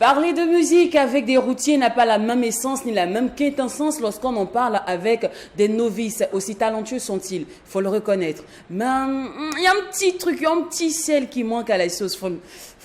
Parler de musique avec des routiers n'a pas la même essence ni la même quintessence lorsqu'on en parle avec des novices. Aussi talentueux sont-ils, il faut le reconnaître. Mais il y a un petit truc, un petit sel qui manque à la sauce,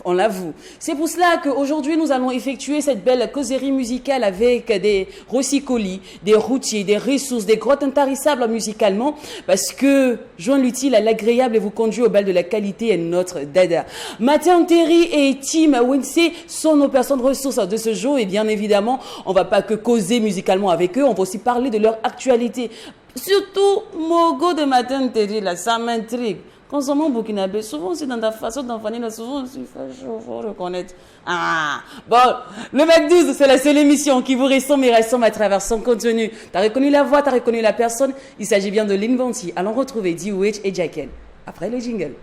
on l'avoue. C'est pour cela qu'aujourd'hui, nous allons effectuer cette belle causerie musicale avec des rossicolis, des routiers, des ressources, des grottes intarissables musicalement, parce que joindre l'utile à l'agréable et vous conduire au bal de la qualité est notre dada. Mathieu Terry et Tim Winsey sont nos personnes ressources de ce jour, et bien évidemment, on ne va pas que causer musicalement avec eux, on va aussi parler de leur actualité. Surtout, Mogo de Mathieu Terry, là, ça m'intrigue. Consommons burkinabé, souvent c'est dans ta façon d'enfanner, souvent c'est chaud, faut reconnaître. Ah, bon, le Mac 12, c'est la seule émission qui vous ressemble et ressemble à travers son contenu. T'as reconnu la voix, t'as reconnu la personne, il s'agit bien de Lynn Bounty. Allons retrouver D-Witch et Jacken. Après le jingle.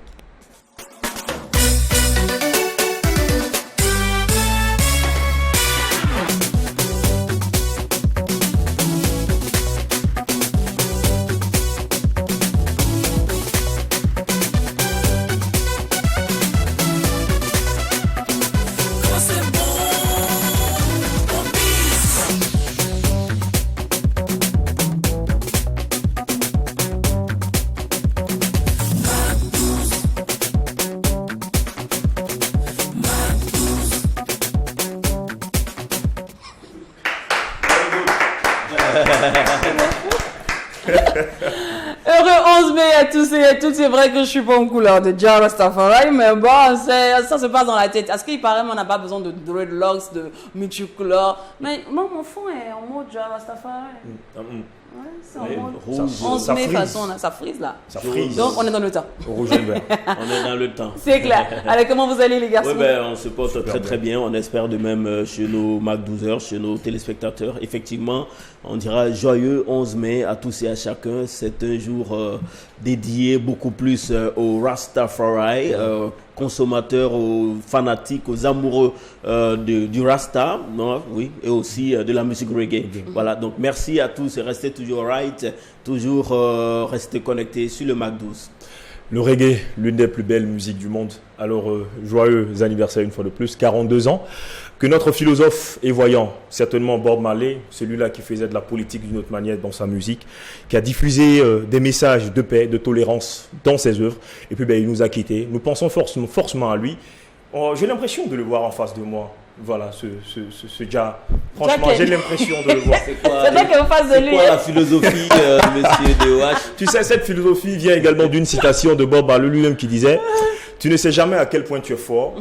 Heureux 11 mai à tous et à toutes. C'est vrai que je suis pas en couleur de Jah Rastafari, mais bon, ça se passe dans la tête. À ce qu'il paraît, on n'a pas besoin de dreadlocks, de multicouleurs. Mais moi, mon fond est en mode Jah Rastafari. Ouais, c'est en mode rouge. 11 mai, façon, ça frise là. Ça frise. Donc, on est dans le temps. Rouge et vert. On est dans le temps. C'est clair. Allez, comment vous allez, les garçons? Oui, on se porte très bien. On espère de même chez nos Mac 12h, chez nos téléspectateurs. Effectivement, on dira joyeux 11 mai à tous et à chacun. C'est un jour dédié beaucoup plus aux Rastafari, consommateurs, aux fanatiques, aux amoureux du Rasta, non, oui, et aussi de la musique reggae. Voilà, donc merci à tous et restez toujours right, toujours restez connectés sur le Mac 12. Le reggae, l'une des plus belles musiques du monde. Alors, joyeux anniversaire une fois de plus, 42 ans. Que notre philosophe et voyant, certainement Bob Marley, celui-là qui faisait de la politique d'une autre manière dans sa musique, qui a diffusé des messages de paix, de tolérance dans ses œuvres, et puis il nous a quittés. Nous pensons forcément à lui. J'ai l'impression de le voir en face de moi. Voilà, ce Jah. Franchement, j'ai l'impression de le voir. C'est vrai qu'en face de lui. C'est quoi la philosophie, monsieur DOH? Tu sais, cette philosophie vient également d'une citation de Bob Marley lui-même qui disait « Tu ne sais jamais à quel point tu es fort,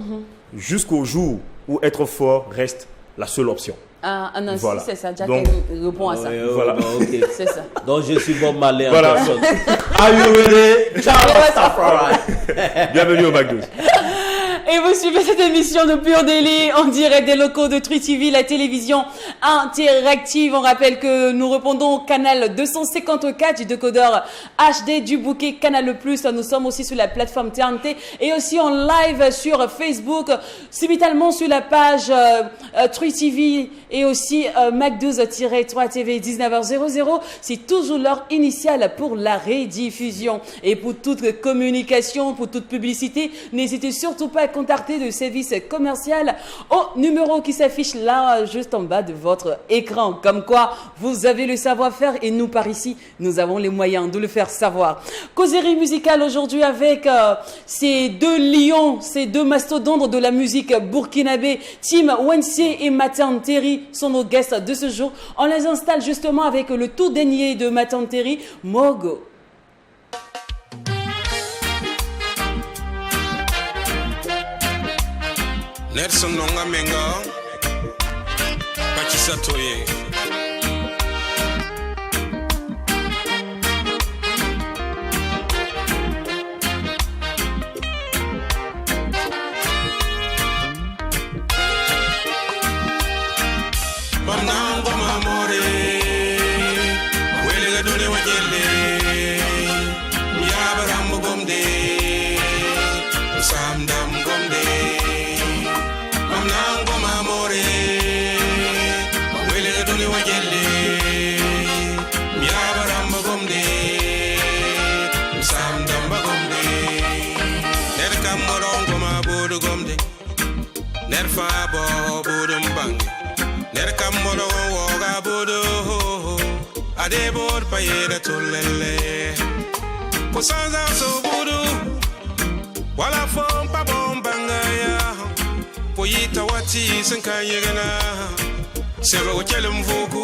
jusqu'au jour où être fort reste la seule option. » Ah non, voilà. Si, c'est ça. Jack Donc, répond à ça. Voilà. Okay. C'est ça. Donc, je suis Bob Marley en Voilà. personne. Are you ready? Ciao, Rastafari. Bienvenue au Mac 12. Et vous suivez cette émission de Pur Délit en direct des locaux de True TV, la télévision interactive. On rappelle que nous répondons au canal 254 du décodeur HD du bouquet Canal+. Nous sommes aussi sur la plateforme TNT et aussi en live sur Facebook, subitement sur la page True TV et aussi Mac12-3 TV 19h00. C'est toujours l'heure initiale pour la rediffusion. Et pour toute communication, pour toute publicité, n'hésitez surtout pas à contacter le service commercial au numéro qui s'affiche là, juste en bas de votre écran. Comme quoi, vous avez le savoir-faire et nous, par ici, nous avons les moyens de le faire savoir. Causerie musicale aujourd'hui avec ces deux lions, ces deux mastodontes de la musique burkinabé, Tim Winsey et Mathieu Terry sont nos guests de ce jour. On les installe justement avec le tout dernier de Mathieu Terry, Mogo. Nelson Nonga Menga Pakisa Toye Banango Mamore Wele Gadole Wajele Yabarambo Gomde Samdam Gomde Nango mamore, wele dole ner fa bo budum bangi ner kamolo woga budu ade bor payeda tulele posanza so budu wala fom pa bombanga ya poyita wati sankayegana sero chelum vuku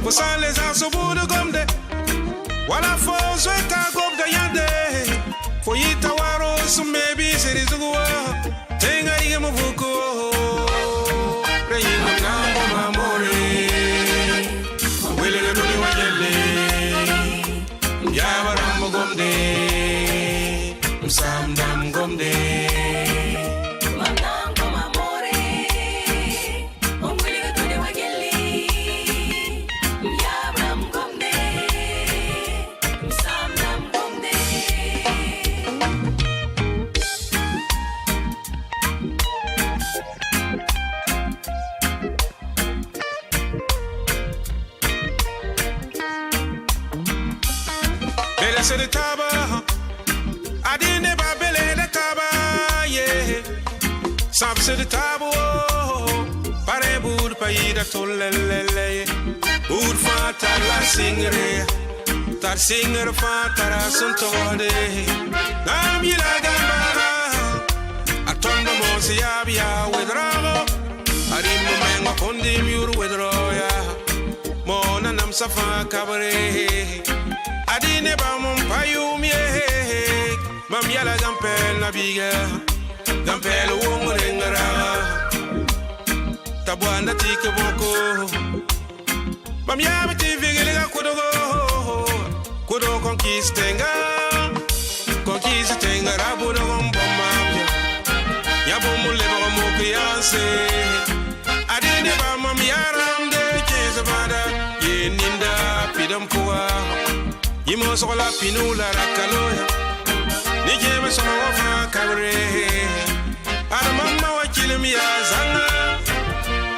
posale za so budu gomde wala fom so ka gomda yande poyita waro so maybe serizuwa tenga yemu vuku reyin ngambo mamore wele nuni wajele yabaram gomde samdam gomde c'est de tabac adine babele de tabac yeah sans c'est de tabac pare bud paida tolelele bud fata la singre tar singer fata la sontode nam yila gamba atondo mo se yabia wedrago arim mengo kondi miur wedroya mo nanam safa kabre adine ba mon payumie mam yala gampel na biga gampel wongre ngara tabwanda tike boko mam yaba ti vigile ga kudo conquistenga rabu no bomba ya bomu le ba mo fiance adine ba mam yaram de kezabada yeninda pidam kuwa Yimo sola pinula rakaloya Nijeme soma wafa kabre Ada mama wakilim ya zanga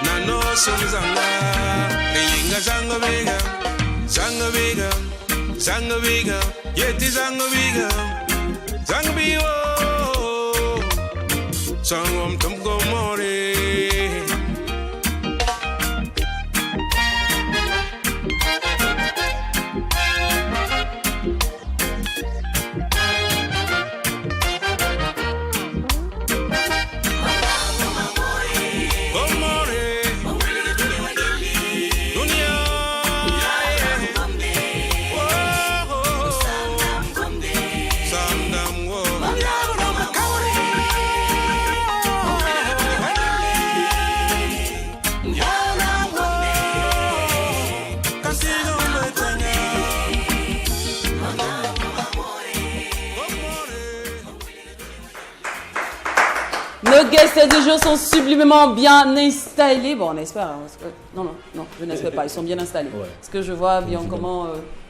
Nano som zanga Reyinga zanga vega Zanga vega Zanga vega Yeti zanga vega Zanga biwo Sangom tum gomore Nos guests du jour sont sublimement bien installés. Bon, on espère. Hein, parce que... Non, je n'espère pas. Ils sont bien installés. Ouais. Parce que je vois bien comment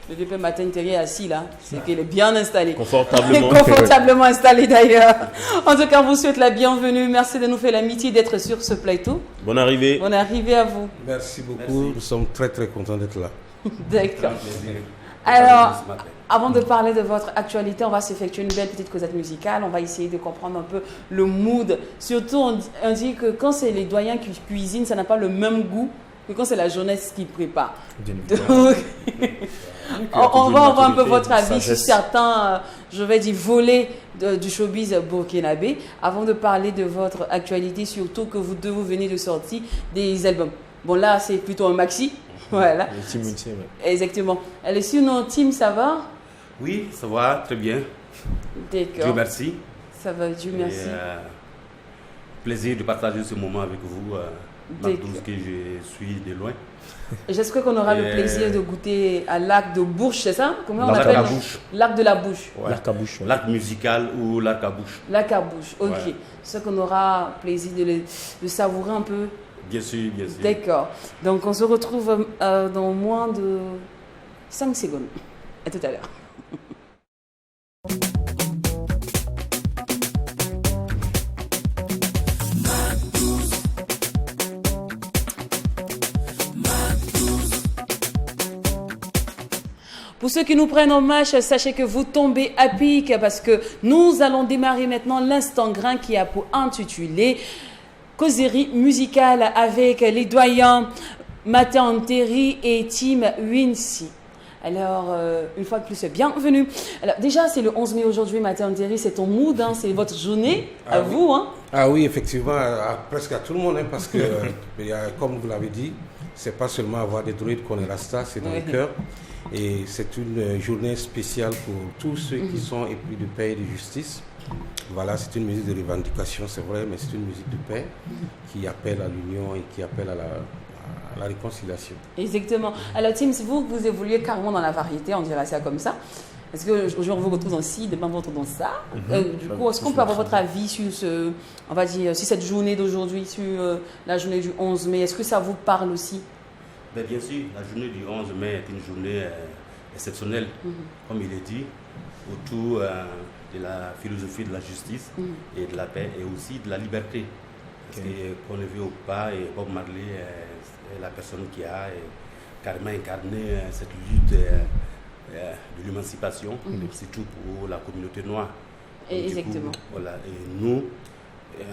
le DP Matin Terrier est assis là. C'est qu'il est bien installé. Confortablement. Confortablement installé d'ailleurs. En tout cas, on vous souhaite la bienvenue. Merci de nous faire l'amitié d'être sur ce plateau. Bonne arrivée. Bonne arrivée à vous. Merci beaucoup. Merci. Nous sommes très très contents d'être là. D'accord. Alors, avant de parler de votre actualité, on va s'effectuer une belle petite causette musicale. On va essayer de comprendre un peu le mood. Surtout, on dit que quand c'est les doyens qui cuisinent, ça n'a pas le même goût que quand c'est la jeunesse qui prépare. Donc, on va avoir un peu votre avis sur certains, je vais dire, volets du showbiz burkinabé. Avant de parler de votre actualité, surtout que vous venez de sortir des albums. Bon, là, c'est plutôt un maxi. Voilà. Team Unity, ouais. Exactement. Elle est sur nos teams, ça va? Oui, ça va, très bien. D'accord. Dieu merci. Ça va, Dieu merci. Plaisir de partager ce moment avec vous, malgré que je suis de loin. J'espère qu'on aura le plaisir de goûter à l'arc de bouche, c'est ça? Comment on appelle? L'arc de la bouche. Ouais. L'arc à bouche. Ouais. L'arc musical ou l'arc à bouche. L'arc à bouche, ok. Ouais. C'est qu'on aura plaisir de savourer un peu. Bien sûr, bien sûr. D'accord. Donc on se retrouve dans moins de 5 secondes. À tout à l'heure. Pour ceux qui nous prennent en marche, sachez que vous tombez à pic parce que nous allons démarrer maintenant l'instant grain qui a pour intitulé Causerie musicale avec les doyens Martin Terry et Tim Wincy. Alors, une fois de plus, bienvenue. Alors, déjà, c'est le 11 mai aujourd'hui, Martin Terry, c'est ton mood, hein, c'est votre journée, à vous. Hein. Ah oui, effectivement, presque à tout le monde, hein, parce que, comme vous l'avez dit, c'est pas seulement avoir des druides qu'on est rasta, c'est dans le cœur. Et c'est une journée spéciale pour tous ceux qui sont épris de paix et de justice. Voilà, c'est une musique de revendication, c'est vrai, mais c'est une musique de paix qui appelle à l'union et qui appelle à la réconciliation. Exactement. Alors, Tim, vous évoluez carrément dans la variété, on dirait ça comme ça. Est-ce qu'aujourd'hui on vous retrouve dans ci, demain on vous retrouve dans ça? Du coup, est-ce qu'on peut avoir votre avis sur sur cette journée d'aujourd'hui, sur la journée du 11 mai? Est-ce que ça vous parle aussi? Bien sûr, la journée du 11 mai est une journée exceptionnelle, comme il est dit, autour de la philosophie de la justice et de la paix et aussi de la liberté. Parce qu'on le veut ou pas, et Bob Marley est la personne qui a carrément incarné cette lutte de l'émancipation, surtout pour la communauté noire. Exactement. Voilà. Et nous,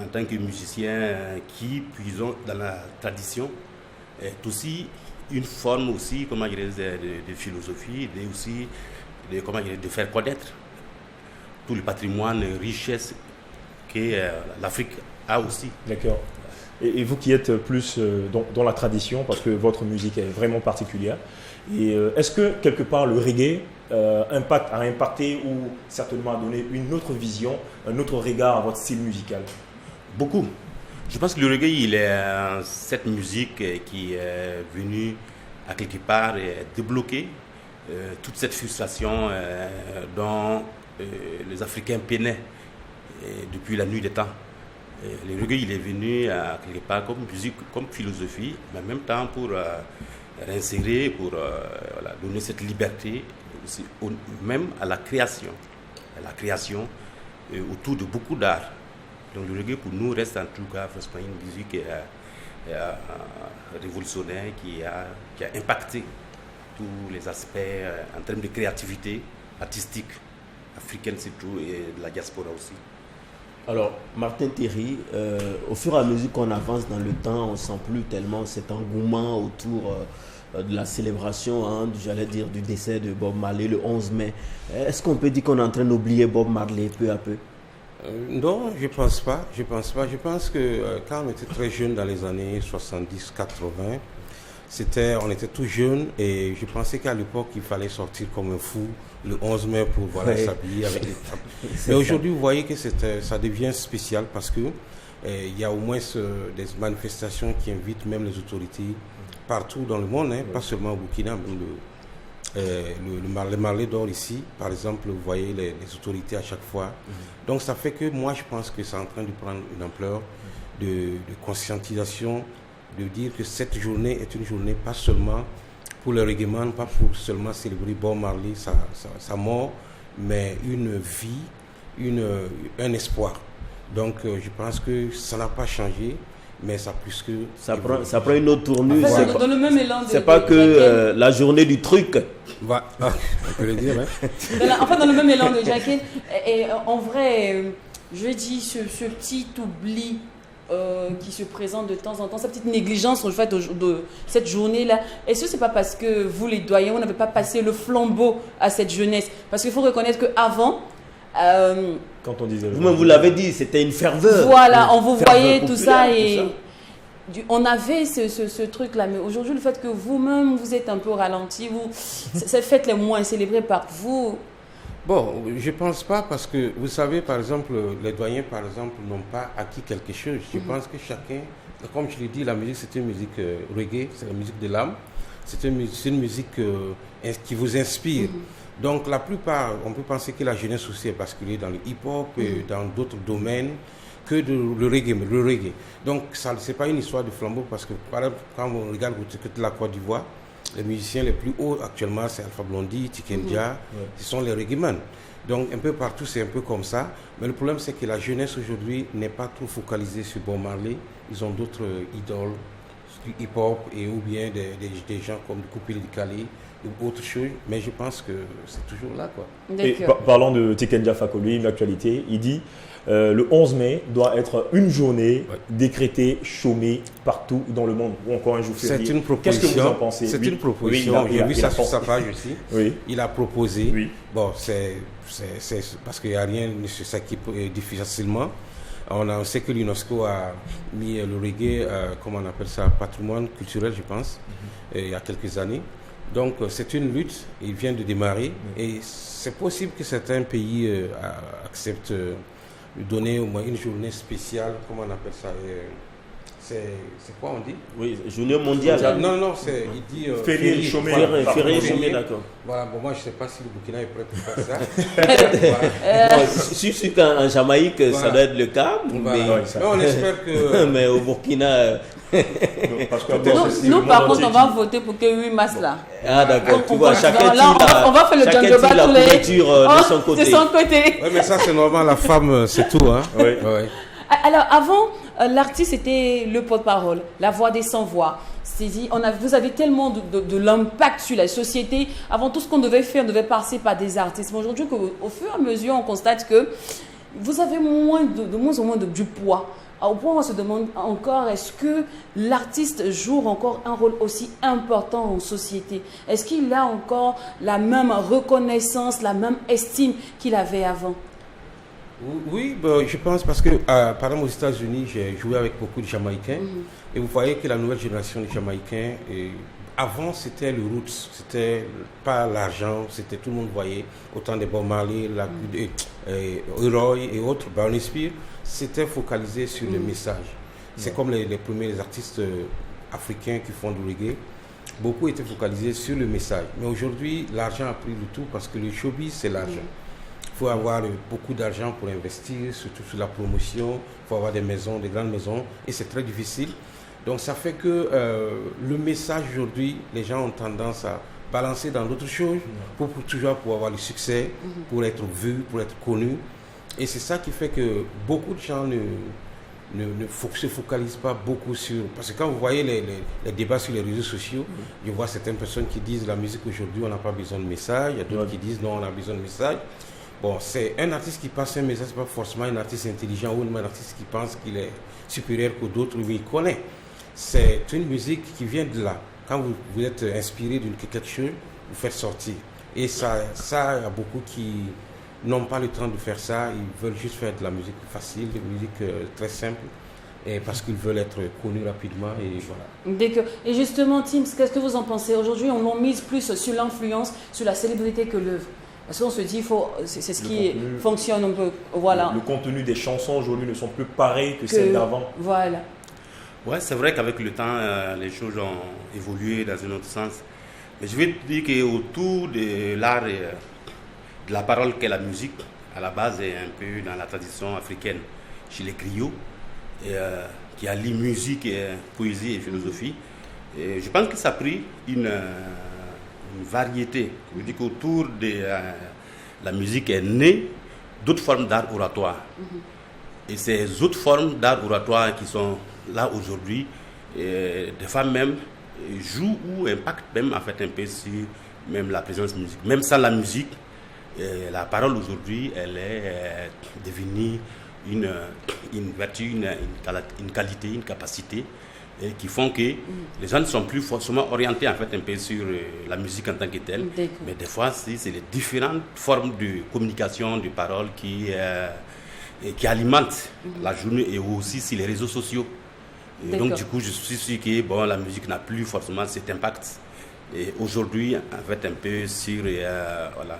en tant que musiciens qui puisons dans la tradition, est aussi une forme aussi, comment dire, de philosophie, et aussi de faire connaître tout le patrimoine, richesse que l'Afrique a aussi. D'accord. Et vous qui êtes plus dans la tradition, parce que votre musique est vraiment particulière, et est-ce que quelque part le reggae a impacté ou certainement a donné une autre vision, un autre regard à votre style musical? Beaucoup. Je pense que le reggae, il est cette musique qui est venue à quelque part débloquer toute cette frustration dont les Africains peinaient depuis la nuit des temps. Le reggae, il est venu à quelque part comme musique, comme philosophie, mais en même temps pour réinsérer, pour donner cette liberté, aussi, même à la création. Autour de beaucoup d'art. Donc le reggae pour nous reste en tout cas une musique révolutionnaire qui a impacté tous les aspects en termes de créativité artistique africaine surtout et de la diaspora aussi. Alors, Martin Terry, au fur et à mesure qu'on avance dans le temps, on ne sent plus tellement cet engouement autour de la célébration, j'allais dire, du décès de Bob Marley le 11 mai. Est-ce qu'on peut dire qu'on est en train d'oublier Bob Marley peu à peu? Non, je pense pas. Je pense que quand on était très jeune dans les années 70-80, on était tout jeune et je pensais qu'à l'époque il fallait sortir comme un fou le 11 mai pour s'habiller avec les tapes. Mais aujourd'hui vous voyez que ça devient spécial parce que il y a au moins des manifestations qui invitent même les autorités partout dans le monde, pas seulement au Burkina, même le Marley d'or ici, par exemple, vous voyez les autorités à chaque fois. Donc ça fait que moi je pense que c'est en train de prendre une ampleur de conscientisation, de dire que cette journée est une journée pas seulement pour le reggaeman, pas pour seulement célébrer Bob Marley, sa mort, mais une vie, un espoir. Donc je pense que ça n'a pas changé. Mais ça plus que ça prend une autre tournure. En fait, dans le même élan c'est pas que la journée du truc. On peut le dire. Dans le même élan de Jacqueline. Et en vrai, je dis ce petit oubli qui se présente de temps en temps, cette petite négligence sur le fait de cette journée-là. Est-ce que c'est pas parce que vous, les doyens, vous n'avez pas passé le flambeau à cette jeunesse? Parce qu'il faut reconnaître qu'avant, quand on disait vous-même vous l'avez dit, c'était une ferveur. Voilà, on vous voyait tout ça et on avait ce truc-là. Mais aujourd'hui, le fait que vous-même vous êtes un peu ralenti, faites-les moins célébrés par vous. Bon, je pense pas parce que vous savez, par exemple, les doyens, par exemple, n'ont pas acquis quelque chose. Je pense que chacun, comme je l'ai dit, la musique c'est une musique reggae, c'est la musique de l'âme. C'est une musique qui vous inspire. Donc la plupart, on peut penser que la jeunesse aussi est basculée dans le hip-hop et dans d'autres domaines que le reggae. Donc ça, c'est pas une histoire de flambeau parce que par exemple, quand on regarde la Côte d'Ivoire, les musiciens les plus hauts actuellement c'est Alpha Blondy, Tikendia, ce sont les reggaeman. Donc un peu partout c'est un peu comme ça. Mais le problème c'est que la jeunesse aujourd'hui n'est pas trop focalisée sur Bob Marley. Ils ont d'autres idoles du hip-hop et ou bien des gens comme Koupil Dikali ou autre chose, mais je pense que c'est toujours là, quoi. Et parlant de Tikenja Fakoly, une actualité, il dit le 11 mai doit être une journée décrétée chômée partout dans le monde, ou encore un jour férié. C'est une proposition. Qu'est-ce que vous en pensez? C'est une proposition. J'ai vu ça sur sa page aussi. Oui. Il a proposé. Oui. Bon, c'est parce qu'il n'y a rien sur ça qui est difficile facilement. On sait que l'UNESCO a mis le reggae, comment on appelle ça, patrimoine culturel, je pense, il y a quelques années. Donc, c'est une lutte, il vient de démarrer, et c'est possible que certains pays acceptent de donner au moins une journée spéciale, comment on appelle ça, c'est quoi on dit? Oui, journée mondiale. Non, il dit... Férié, chômé. Férié, chômé, d'accord. Voilà, bon, moi je ne sais pas si le Burkina est prêt pour faire ça. Bon, je suis qu'en Jamaïque, ça doit être le cas, mais on espère que... mais au Burkina... Nous, par contre, on va voter pour que 8 mars là. Ah d'accord, tu vois, chacun on va faire le Django la couverture de son côté. De son côté. Oui, mais ça c'est normal, la femme, c'est tout. Hein. Oui. Ouais. Alors avant, l'artiste était le porte-parole, la voix des sans-voix. Vous avez tellement de l'impact sur la société. Avant, tout ce qu'on devait faire devait passer par des artistes. Mais aujourd'hui, au fur et à mesure, on constate que vous avez de moins en moins du poids. Au point où on se demande encore, est-ce que l'artiste joue encore un rôle aussi important en société? Est-ce qu'il a encore la même reconnaissance, la même estime qu'il avait avant? Oui, je pense parce que, par exemple, aux États-Unis, j'ai joué avec beaucoup de Jamaïcains. Et vous voyez que la nouvelle génération de Jamaïcains, avant, c'était le roots, c'était pas l'argent, c'était tout le monde voyait, autant de Bob Marley, Roy et autres, Britney Spears, c'était focalisé sur le message. C'est comme les premiers artistes africains qui font du reggae. Beaucoup étaient focalisés sur le message. Mais aujourd'hui, l'argent a pris le tout parce que le showbiz, c'est l'argent. Il faut avoir beaucoup d'argent pour investir, surtout sur la promotion. Il faut avoir des maisons, des grandes maisons. Et c'est très difficile. Donc ça fait que le message aujourd'hui, les gens ont tendance à balancer dans d'autres choses pour toujours pouvoir avoir le succès, pour être vus, pour être connus. Et c'est ça qui fait que beaucoup de gens ne se focalisent pas beaucoup sur... Parce que quand vous voyez les débats sur les réseaux sociaux, je vois certaines personnes qui disent la musique aujourd'hui, on n'a pas besoin de message. Il y a d'autres qui disent non, on a besoin de message. Bon, c'est un artiste qui passe un message, ce n'est pas forcément un artiste intelligent ou un artiste qui pense qu'il est supérieur que d'autres, mais il connaît. C'est une musique qui vient de là. Quand vous êtes inspiré d'une quelque chose, vous faites sortir. Et ça, il y a beaucoup qui n'ont pas le temps de faire ça. Ils veulent juste faire de la musique facile, de la musique très simple, et parce qu'ils veulent être connus rapidement. Et voilà. Et justement, Tim, qu'est-ce que vous en pensez? Aujourd'hui, on mise plus sur l'influence, sur la célébrité que l'œuvre. Parce qu'on se dit, c'est ce qui fonctionne un peu. Voilà. Le contenu des chansons aujourd'hui ne sont plus pareils que celles d'avant. Voilà. Ouais, c'est vrai qu'avec le temps, les choses ont évolué dans un autre sens. Mais je vais te dire qu'autour de l'art et de la parole qu'est la musique, à la base, est un peu dans la tradition africaine, chez les griots, qui allie musique, poésie et philosophie. Et je pense que ça a pris une variété. Je dis qu'autour de la musique est née d'autres formes d'art oratoire. Et ces autres formes d'art oratoire qui sont là aujourd'hui, des femmes même jouent ou impactent même en fait un peu sur même la présence musique. Même sans la musique, la parole aujourd'hui, elle est devenue une vertu, une qualité, une capacité qui font que les gens ne sont plus forcément orientés en fait un peu sur la musique en tant que telle. Mais des fois, c'est les différentes formes de communication, de parole qui alimentent la journée et aussi sur les réseaux sociaux. Et donc du coup, je suis sûr que la musique n'a plus forcément cet impact. Et aujourd'hui, en fait, un peu sur... voilà,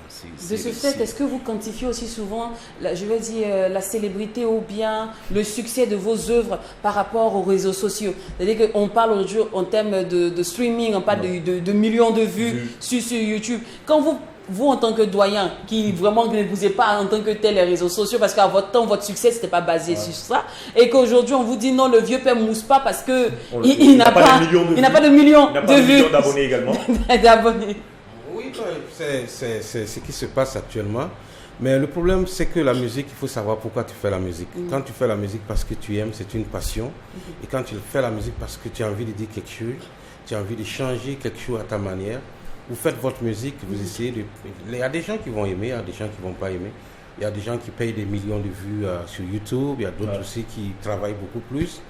de ce fait, est-ce que vous quantifiez aussi souvent, la célébrité ou bien le succès de vos œuvres par rapport aux réseaux sociaux? C'est-à-dire qu'on parle aujourd'hui en termes de streaming, on parle de millions de vues sur YouTube. Quand vous en tant que doyen, qui vraiment ne vous êtes pas en tant que tel les réseaux sociaux, parce qu'à votre temps, votre succès, c'était pas basé sur ça, et qu'aujourd'hui, on vous dit non, le vieux père mousse pas parce que il n'a pas de millions de vues. D'abonnés également. D'abonnés. Oui, c'est ce qui se passe actuellement. Mais le problème, c'est que la musique, il faut savoir pourquoi tu fais la musique. Quand tu fais la musique parce que tu aimes, c'est une passion. Et quand tu fais la musique parce que tu as envie de dire quelque chose, tu as envie de changer quelque chose à ta manière, vous faites votre musique, vous essayez de... Il y a des gens qui vont aimer, il y a des gens qui ne vont pas aimer. Il y a des gens qui payent des millions de vues sur YouTube, il y a d'autres aussi qui travaillent beaucoup plus.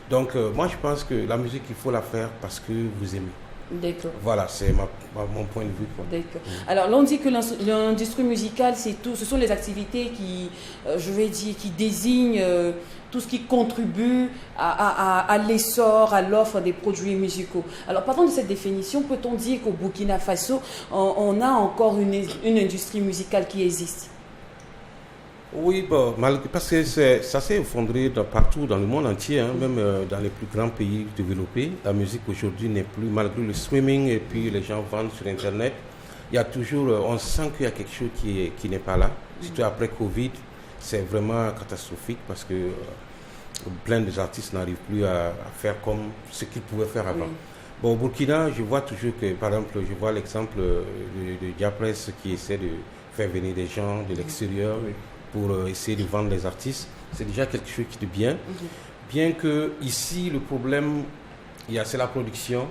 Donc moi je pense que la musique, il faut la faire parce que vous aimez. D'accord. Voilà, c'est mon point de vue. D'accord. Alors, l'on dit que l'industrie musicale, ce sont les activités qui, qui désignent tout ce qui contribue à l'essor, à l'offre des produits musicaux. Alors, partant de cette définition, peut-on dire qu'au Burkina Faso, on a encore une industrie musicale qui existe? Oui, bon, parce que ça s'est effondré partout dans le monde entier, hein, même dans les plus grands pays développés. La musique aujourd'hui n'est plus, malgré le streaming et puis les gens vendent sur Internet, il y a toujours, on sent qu'il y a quelque chose qui n'est pas là. Surtout après Covid, c'est vraiment catastrophique parce que plein d'artistes n'arrivent plus à faire comme ce qu'ils pouvaient faire avant. Bon, au Burkina, je vois toujours que, par exemple, je vois l'exemple de Diapresse qui essaie de faire venir des gens de l'extérieur. Pour essayer de vendre les artistes, c'est déjà quelque chose qui est bien. Bien que ici, le problème, c'est la production.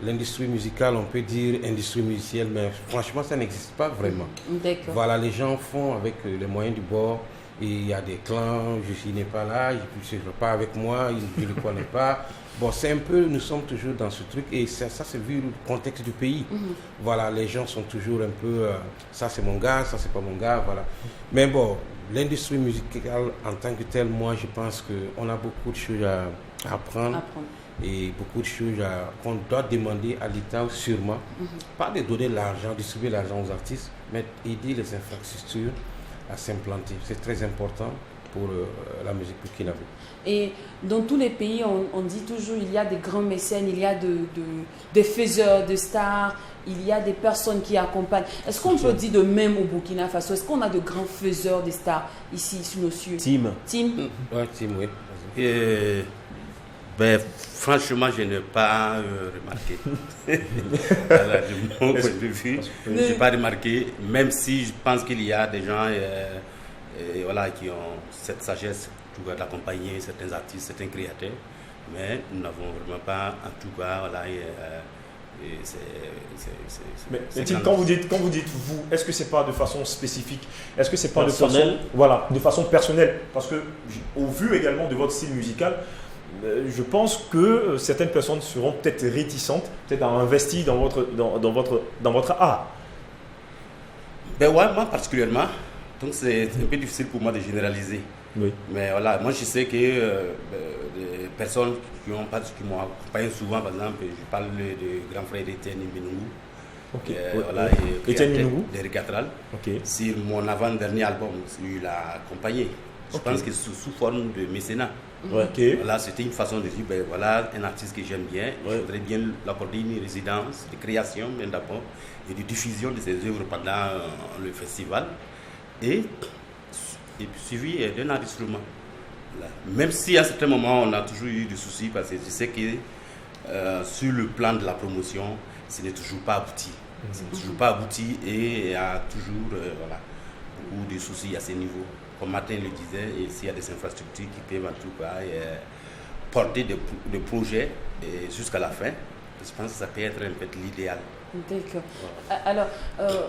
L'industrie musicale, on peut dire industrie musicale, mais franchement, ça n'existe pas vraiment. Voilà, les gens font avec les moyens du bord. Et il y a des clans, je n'ai pas là, je ne suis pas avec moi, je ne le connais pas. Bon, c'est un peu, nous sommes toujours dans ce truc et ça c'est vu le contexte du pays. Voilà, les gens sont toujours un peu, ça c'est mon gars, ça c'est pas mon gars, voilà. Mais bon, l'industrie musicale en tant que telle, moi je pense qu'on a beaucoup de choses à apprendre. Et beaucoup de choses qu'on doit demander à l'État sûrement. Pas de donner l'argent, distribuer l'argent aux artistes, mais aider les infrastructures à s'implanter. C'est très important pour la musique burkinabé. Et dans tous les pays, on dit toujours il y a des grands mécènes, il y a des faiseurs de stars, il y a des personnes qui accompagnent. Est-ce qu'on peut dire de même au Burkina Faso? Est-ce qu'on a de grands faiseurs de stars ici sur nos cieux? Tim. Ouais, Tim, oui. Franchement, je n'ai pas remarqué. Voilà, de mon point de vue, je n'ai pas remarqué, même si je pense qu'il y a des gens qui ont cette sagesse d'accompagner certains artistes, certains créateurs, mais nous n'avons vraiment pas, en tout cas, mais Tim, quand vous dites vous, est-ce que c'est pas de façon spécifique? Est-ce que c'est pas de façon personnelle? Parce que, au vu également de votre style musical, je pense que certaines personnes seront peut-être réticentes, peut-être à investir dans votre art. Moi particulièrement, donc c'est un peu difficile pour moi de généraliser. Oui. Mais voilà, moi je sais que les personnes qui m'ont accompagné souvent, par exemple, je parle de grand frère Etienne Minungu, Etienne Minungu, d'Eric Catral. Sur mon avant-dernier album, il a accompagné. Je pense que sous forme de mécénat. Voilà, c'était une façon de dire, voilà un artiste que j'aime bien, je voudrais bien l'accorder une résidence de création, bien d'abord, et de diffusion de ses œuvres pendant le festival, et suivi d'un enregistrement. Voilà. Même si à certains moments on a toujours eu des soucis, parce que je sais que sur le plan de la promotion, ce n'est toujours pas abouti. Ce n'est toujours pas abouti et il y a toujours beaucoup de soucis à ce niveau. Comme Martin le disait, s'il y a des infrastructures qui peuvent en tout cas porter des projets jusqu'à la fin, je pense que ça peut être en fait l'idéal. D'accord. Alors,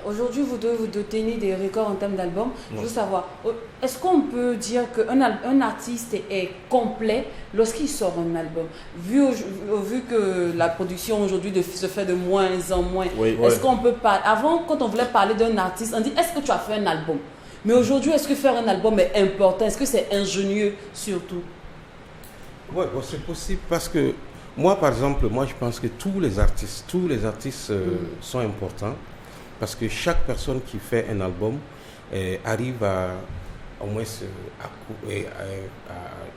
aujourd'hui, vous détenez des records en termes d'albums. Je veux savoir, est-ce qu'on peut dire qu'un artiste est complet lorsqu'il sort un album? Vu que la production aujourd'hui se fait de moins en moins, est-ce qu'on peut parler... Avant, quand on voulait parler d'un artiste, on dit, est-ce que tu as fait un album? Mais aujourd'hui, est-ce que faire un album est important? Est-ce que c'est ingénieux surtout? Oui, c'est possible parce que moi, par exemple, je pense que tous les artistes sont importants parce que chaque personne qui fait un album arrive au moins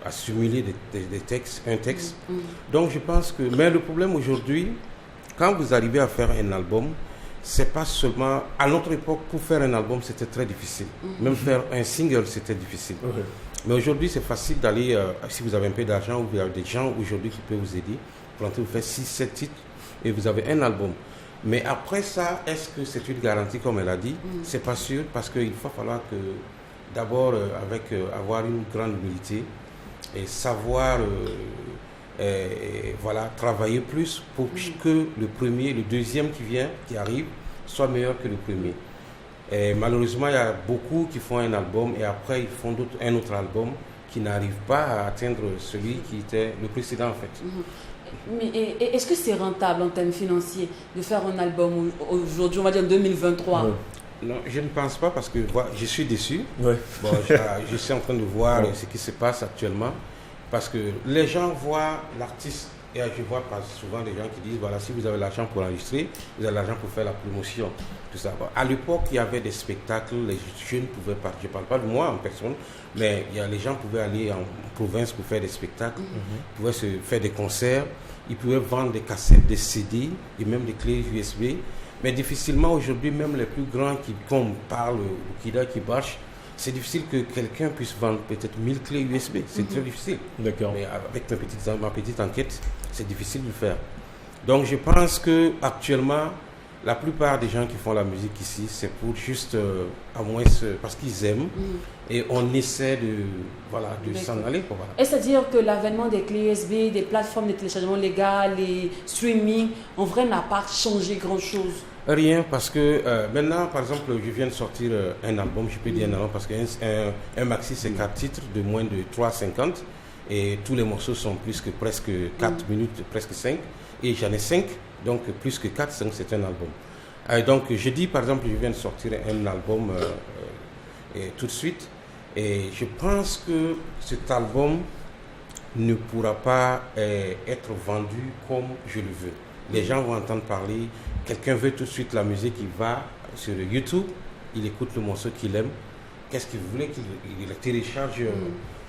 à simuler un texte. Donc je pense que... Mais le problème aujourd'hui, quand vous arrivez à faire un album, c'est pas seulement... À notre époque, pour faire un album, c'était très difficile. Même faire un single, c'était difficile. Mais aujourd'hui, c'est facile d'aller, si vous avez un peu d'argent, ou vous avez des gens aujourd'hui qui peuvent vous aider, vous faites 6-7 titres et vous avez un album. Mais après ça, est-ce que c'est une garantie, comme elle a dit? C'est pas sûr, parce qu'il va falloir que, d'abord, avoir une grande humilité et savoir voilà, travailler plus pour que le premier, le deuxième qui arrive, soit meilleur que le premier. Et malheureusement, il y a beaucoup qui font un album et après ils font un autre album qui n'arrive pas à atteindre celui qui était le précédent en fait. Mais est-ce que c'est rentable en termes financiers de faire un album aujourd'hui, on va dire 2023? Non, je ne pense pas parce que je suis déçu. Ouais. Bon, je suis en train de voir ce qui se passe actuellement parce que les gens voient l'artiste et je vois souvent des gens qui disent voilà, si vous avez l'argent pour enregistrer, vous avez l'argent pour faire la promotion, tout ça. Bon, à l'époque, il y avait des spectacles, les jeunes pouvaient partir. Je ne parle pas de moi en personne, mais les gens pouvaient aller en province pour faire des spectacles, ils pouvaient se faire des concerts, ils pouvaient vendre des cassettes, des CD et même des clés USB. Mais difficilement aujourd'hui, même les plus grands comme parle ou qui marchent, c'est difficile que quelqu'un puisse vendre peut-être 1000 clés USB. C'est très difficile. D'accord. Mais avec ma petite enquête, c'est difficile de le faire. Donc je pense qu'actuellement, la plupart des gens qui font la musique ici, c'est pour juste, à moins parce qu'ils aiment. Et on essaie de s'en aller. Voilà. Et c'est-à-dire que l'avènement des clés USB, des plateformes de téléchargement légal, les streaming, en vrai, n'a pas changé grand-chose. Rien, parce que maintenant, par exemple, je viens de sortir un album, je peux dire un album, parce qu'un maxi, c'est 4 titres de moins de 3,50 et tous les morceaux sont plus que presque 4 minutes, presque 5, et j'en ai 5, donc plus que 4, donc c'est un album. Donc je dis, par exemple, je viens de sortir un album tout de suite, et je pense que cet album ne pourra pas être vendu comme je le veux. Les gens vont entendre parler. Quelqu'un veut tout de suite la musique, il va sur YouTube, il écoute le morceau qu'il aime. Qu'est-ce qu'il voulait qu'il télécharge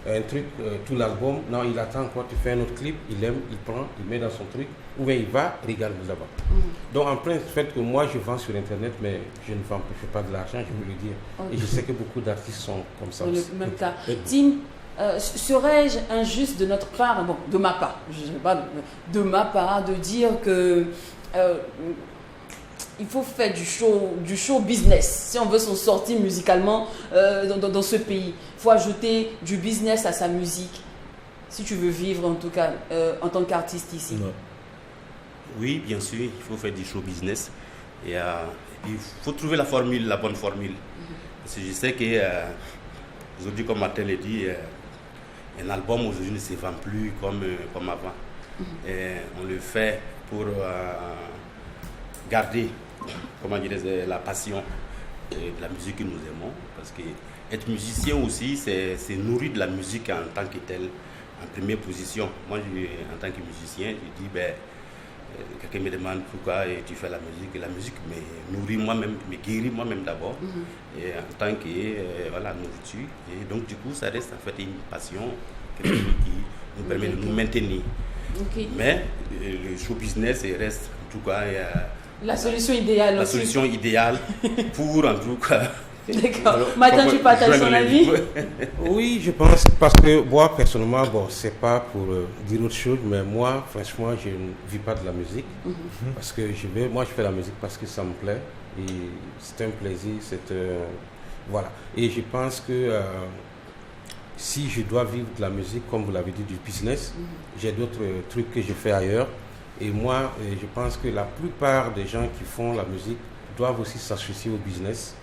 un truc, tout l'album. Non, il attend encore, tu fais un autre clip, il aime, il prend, il met dans son truc, ou bien il va, regarde là-bas. Donc en plein fait que moi je vends sur Internet, mais je ne fais pas de l'argent, je peux le dire. Et je sais que beaucoup d'artistes sont comme ça. Dans aussi. le même cas. Tim, serais-je injuste de notre part, bon, de ma part, je sais pas, de ma part, de dire que il faut faire du show business si on veut s'en sortir musicalement dans ce pays. Il faut ajouter du business à sa musique si tu veux vivre en tout cas en tant qu'artiste ici. Oui, bien sûr, il faut faire du show business et il faut trouver la bonne formule. Parce que je sais que aujourd'hui, comme Martin l'a dit, un album aujourd'hui ne se vend plus comme avant. Et on le fait pour garder, comment dire, la passion de la musique que nous aimons. Parce que être musicien aussi, c'est nourrir de la musique en tant que tel, en première position. Moi, en tant que musicien, je dis, quelqu'un me demande pourquoi tu fais la musique me nourrit moi-même, me guérit moi-même d'abord, et en tant que nourriture. Et donc, du coup, ça reste en fait une passion, quelque chose qui nous permet de nous maintenir. Okay. Mais le show business reste en tout cas la solution idéale. La solution idéale pour en tout cas. D'accord. Maintenant, tu partages ton avis? Oui, je pense, parce que moi, personnellement, c'est pas pour dire autre chose, mais moi, franchement, je ne vis pas de la musique. Parce que moi, je fais la musique parce que ça me plaît. Et c'est un plaisir, voilà. Et je pense que si je dois vivre de la musique, comme vous l'avez dit, du business, j'ai d'autres trucs que je fais ailleurs. Et moi, je pense que la plupart des gens qui font la musique doivent aussi s'associer au business.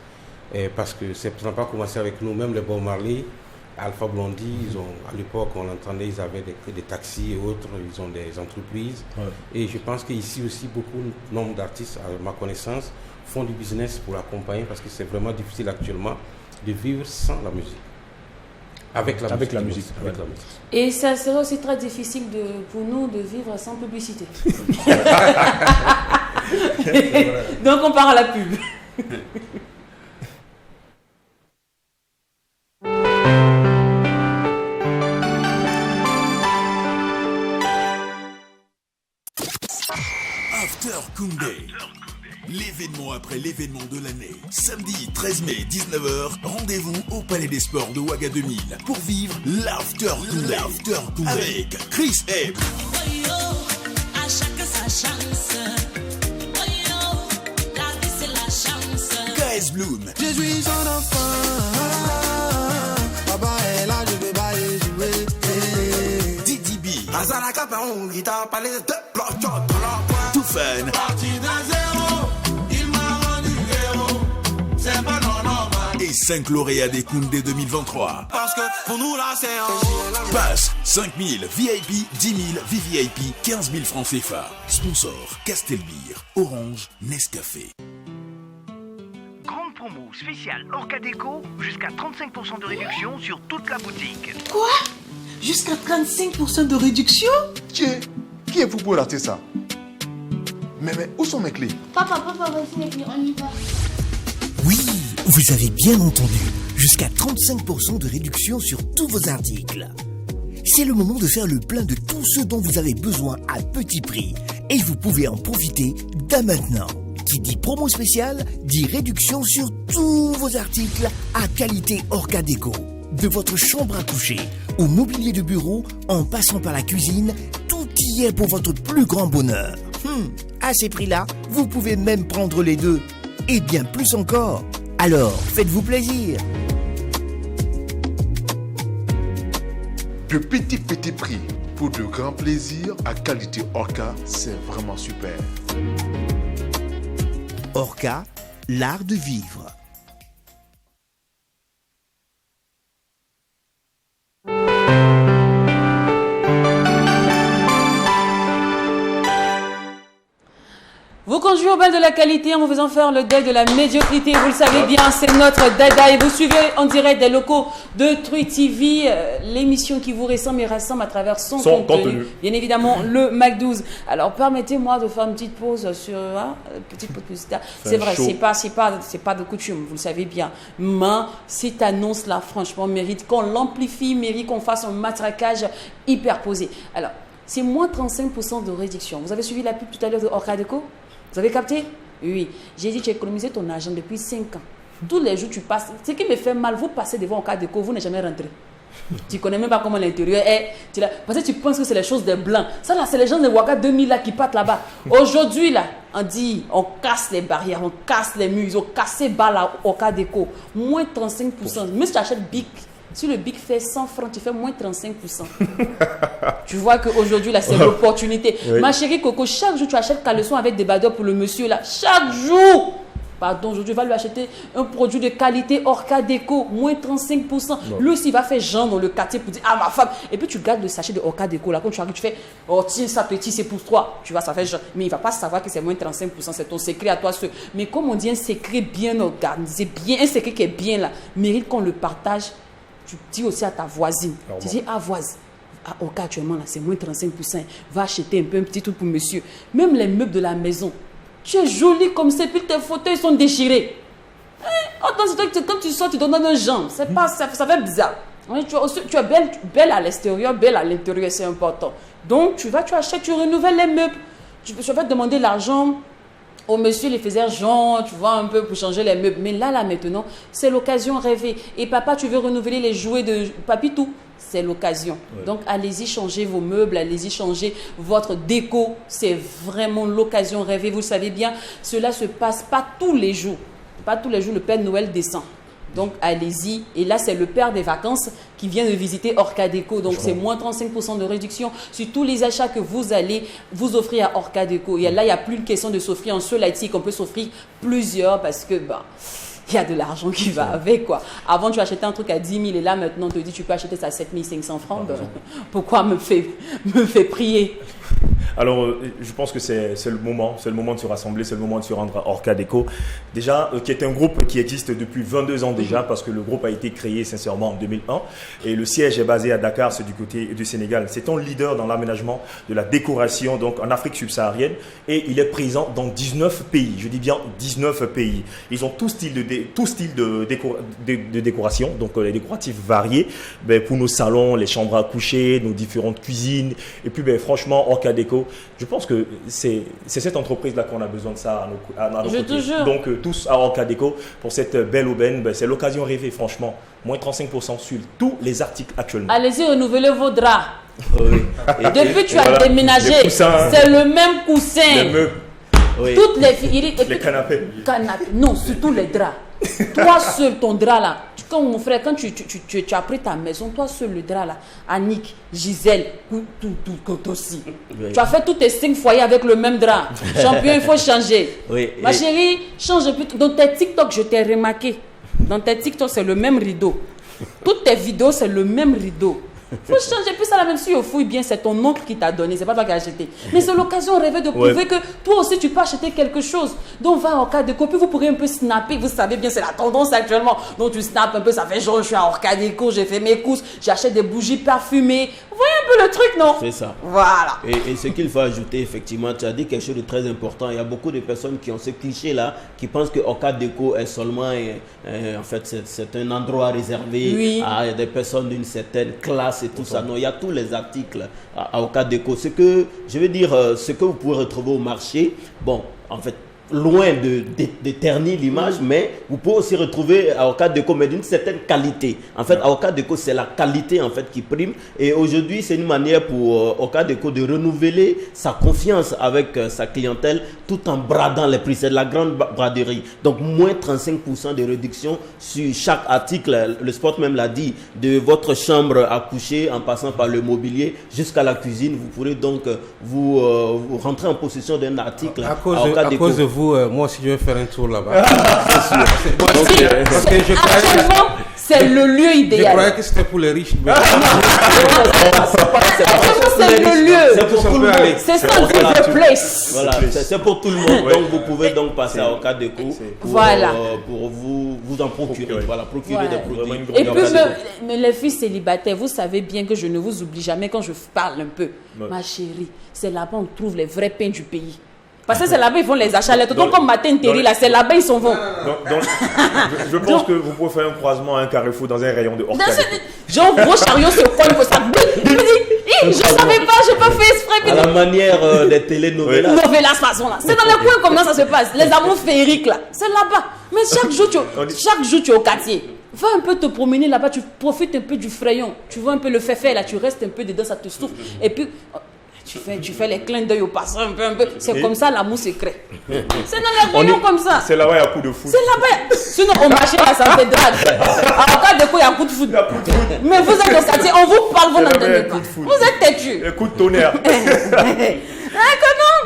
Parce que ça n'a pas commencé avec nous, même les Bob Marley, Alpha Blondy, à l'époque on l'entendait, ils avaient des taxis et autres, ils ont des entreprises. Et je pense qu'ici aussi beaucoup de nombre d'artistes, à ma connaissance, font du business pour accompagner, parce que c'est vraiment difficile actuellement de vivre sans la musique. Avec la musique. Et ça serait aussi très difficile pour nous de vivre sans publicité. Donc on part à la pub. After Koundé, l'événement après l'événement de l'année. Samedi 13 mai, 19h, rendez-vous au Palais des Sports de Ouaga 2000 pour vivre l'After Koundé avec Chris M. À chacun sa chance. La vie c'est la chance. KS Bloom. Je suis son enfant. Papa est là, je vais pas y jouer. Didi B. Azalaka Tout fun. Parti de zéro, il m'a rendu héros. C'est pas normal. Et 5 lauréats des Koundé 2023. Parce que pour nous là c'est un... Passe 5 000 VIP, 10 000 VVIP, 15 000 francs CFA. Sponsor Castelbir, Orange, Nescafé. Grande promo spéciale Orcadeco, jusqu'à 35% de réduction sur toute la boutique. Quoi? Jusqu'à 35% de réduction? Tiens, qui est vous pour rater ça? Mais où sont mes clés? Papa, voici les clés, on y va. Oui, vous avez bien entendu. Jusqu'à 35% de réduction sur tous vos articles. C'est le moment de faire le plein de tout ce dont vous avez besoin à petit prix. Et vous pouvez en profiter dès maintenant. Qui dit promo spéciale, dit réduction sur tous vos articles à qualité Orcadeco. De votre chambre à coucher au mobilier de bureau, en passant par la cuisine, tout y est pour votre plus grand bonheur. À ces prix-là, vous pouvez même prendre les deux. Et bien plus encore. Alors, faites-vous plaisir. De petits prix pour de grands plaisirs à qualité Orca, c'est vraiment super. Orca, l'art de vivre. Vous conduisez au bal de la qualité en vous faisant faire le deuil de la médiocrité. Vous le savez bien, c'est notre dada. Et vous suivez en direct des locaux de Truy TV, l'émission qui vous ressemble et rassemble à travers son contenu. Bien évidemment, le Mac 12. Alors, permettez-moi de faire une petite pause sur petite pause publicitaire. C'est vrai, c'est pas de coutume, vous le savez bien. Mais cette annonce-là, franchement, mérite qu'on l'amplifie, mérite qu'on fasse un matraquage hyper posé. Alors, c'est moins 35% de réduction. Vous avez suivi la pub tout à l'heure de Orcadeco? Vous avez capté? Oui. J'ai dit, tu as économisé ton argent depuis 5 ans. Tous les jours, tu passes. Ce qui me fait mal, vous passez devant Orcadeco, vous n'êtes jamais rentré. Tu ne connais même pas comment l'intérieur est. Parce que tu penses que c'est les choses des blancs. Ça, là, c'est les gens de Ouaga 2000 là, qui partent là-bas. Aujourd'hui, là, on dit, on casse les barrières, on casse les murs, ils ont cassé bas là, Orcadeco. Moins 35%. Même si tu achètes Bic, si le Bic fait 100 francs, tu fais moins 35%. Tu vois qu'aujourd'hui, là, c'est l'opportunité. Oui. Ma chérie Coco, chaque jour, tu achètes caleçon avec des badeurs pour le monsieur, là. Chaque jour! Pardon, aujourd'hui, va lui acheter un produit de qualité Orcadeco, moins 35%. Non. Lui aussi, il va faire genre dans le quartier pour dire, ah, ma femme. Et puis, tu gardes le sachet de Orcadeco, là. Quand tu arrives, tu fais, oh, tiens, ça petit, c'est pour toi. Tu vois, ça fait genre. Mais il ne va pas savoir que c'est moins 35%. C'est ton secret à toi seul. Mais comme on dit, un secret bien organisé, bien, un secret qui est bien là, mérite qu'on le partage. Tu dis aussi à ta voisine, tu dis, ah voisine, au cas actuellement là, c'est moins 35%, va acheter un petit truc pour monsieur. Même les meubles de la maison, tu es jolie comme ça, puis tes fauteuils sont déchirés. Quand tu sors, tu donnes un jambe, c'est pas, ça fait bizarre. Tu es belle à l'extérieur, belle à l'intérieur, c'est important. Donc tu achètes, tu renouvelles les meubles. Tu vas te demander l'argent. Au monsieur, il faisait genre, tu vois, un peu pour changer les meubles. Mais là, maintenant, c'est l'occasion rêvée. Et papa, tu veux renouveler les jouets de Papitou? C'est l'occasion. Ouais. Donc, allez-y changer vos meubles, allez-y changer votre déco. C'est vraiment l'occasion rêvée. Vous le savez bien, cela se passe pas tous les jours. Pas tous les jours, le Père Noël descend. Donc, allez-y. Et là, c'est le père des vacances qui vient de visiter Orcadeco. Donc, c'est moins 35% de réduction sur tous les achats que vous allez vous offrir à Orcadeco. Et là, il n'y a plus une question de s'offrir un seul item, qu'on peut s'offrir plusieurs parce que, il y a de l'argent qui va avec, quoi. Avant, tu achetais un truc à 10 000 et là, maintenant, on te dit, tu peux acheter ça à 7 500 francs. Pourquoi me fait prier? Alors, je pense que c'est le moment de se rassembler, c'est le moment de se rendre à Orcadeco. Déjà, qui est un groupe qui existe depuis 22 ans déjà, parce que le groupe a été créé sincèrement en 2001. Et le siège est basé à Dakar, c'est du côté du Sénégal. C'est un leader dans l'aménagement de la décoration, donc en Afrique subsaharienne. Et il est présent dans 19 pays. Je dis bien 19 pays. Ils ont tout style de décoration, donc les décoratifs variés, pour nos salons, les chambres à coucher, nos différentes cuisines. Et puis, franchement, Orcadeco, je pense que c'est cette entreprise-là qu'on a besoin de ça à nos côtés. Donc, tous à Orcadeco, pour cette belle aubaine, c'est l'occasion rêvée, franchement. Moins 35% sur tous les articles actuellement. Allez-y, renouvelez vos draps. Oui. Depuis que tu as déménagé, c'est le même coussin. Les meubles. Oui. Toutes les canapés. Non, surtout les draps. Toi seul, ton drap là. quand mon frère, quand tu as pris ta maison, toi seul le drap là, Annick, Gisèle, tout aussi. Oui. Tu as fait tous tes 5 foyers avec le même drap. Champion, il faut changer. Oui. Ma chérie, change un peu. Dans tes TikTok, je t'ai remarqué. Dans tes TikTok, c'est le même rideau. Toutes tes vidéos, c'est le même rideau. Faut changer. Puis ça, la même si au fouille bien, c'est ton oncle qui t'a donné, c'est pas toi qui as acheté. Mais c'est l'occasion rêvée de prouver que toi aussi tu peux acheter quelque chose. Donc va à Orca Déco, puis vous pourrez un peu snapper. Vous savez bien, c'est la tendance actuellement. Donc tu snaps un peu, ça fait genre je suis à Orca Déco, j'ai fait mes courses, j'achète des bougies parfumées. Vous voyez un peu le truc, non? C'est ça. Voilà. Et ce qu'il faut ajouter, effectivement, tu as dit quelque chose de très important. Il y a beaucoup de personnes qui ont ce cliché-là, qui pensent que Orca Déco est seulement, en fait, c'est un endroit réservé à des personnes d'une certaine classe et tout ça. Non, il y a tous les articles à Orca Déco. Ce que, je veux dire, ce que vous pouvez retrouver au marché, bon, en fait, loin de ternir l'image, mais vous pouvez aussi retrouver à Orca Déco, mais d'une certaine qualité. En fait, à Orca Déco, c'est la qualité en fait qui prime. Et aujourd'hui, c'est une manière pour Orca Déco de renouveler sa confiance avec sa clientèle tout en bradant les prix. C'est de la grande braderie. Donc, moins 35% de réduction sur chaque article. Le sport même l'a dit, de votre chambre à coucher en passant par le mobilier jusqu'à la cuisine. Vous pourrez donc vous rentrer en possession d'un article à cause de vous, moi aussi je vais faire un tour là-bas. Parce que je actuellement, c'est le lieu idéal. Je croyais que c'était pour les riches. C'est le lieu. C'est pour tout le monde. C'est ça le place. Voilà, c'est pour tout le monde. Donc vous pouvez donc passer à Orca Déco pour vous en procurer. Voilà, procurer des produits. Et puis, mais les filles célibataires, vous savez bien que je ne vous oublie jamais quand je parle un peu. Ma chérie, c'est là-bas on trouve les vrais pains du pays. Parce que c'est là-bas ils font les achats. Les tontons comme Matin Terry, là, c'est là-bas ils s'en vont. Je pense que vous pouvez faire un croisement à un Carrefour dans un rayon de Orca Déco. Genre, gros chariot se cogne pour ça. Je savais pas, j'ai pas fait exprès. À la manière des télénovelas. Novelas façon là. C'est dans les coins comme ça se passe. Les amours féeriques là. C'est là-bas. Mais chaque jour tu es au quartier. Va un peu te promener là-bas, tu profites un peu du frayon. Tu vois un peu le fait là, tu restes un peu dedans, ça te souffle. Et puis, tu fais les clins d'œil au passant un peu. C'est comme ça l'amour se crée. C'est dans les rayons comme ça. C'est là-bas, il y a coup de foot. C'est là-bas. Sinon, au marché, là, ça fait drague. En cas de quoi, il y a coup de foot. Mais vous êtes au quartier, on vous parle, vous n'entendez pas. Vous êtes têtus. Coup de tonnerre.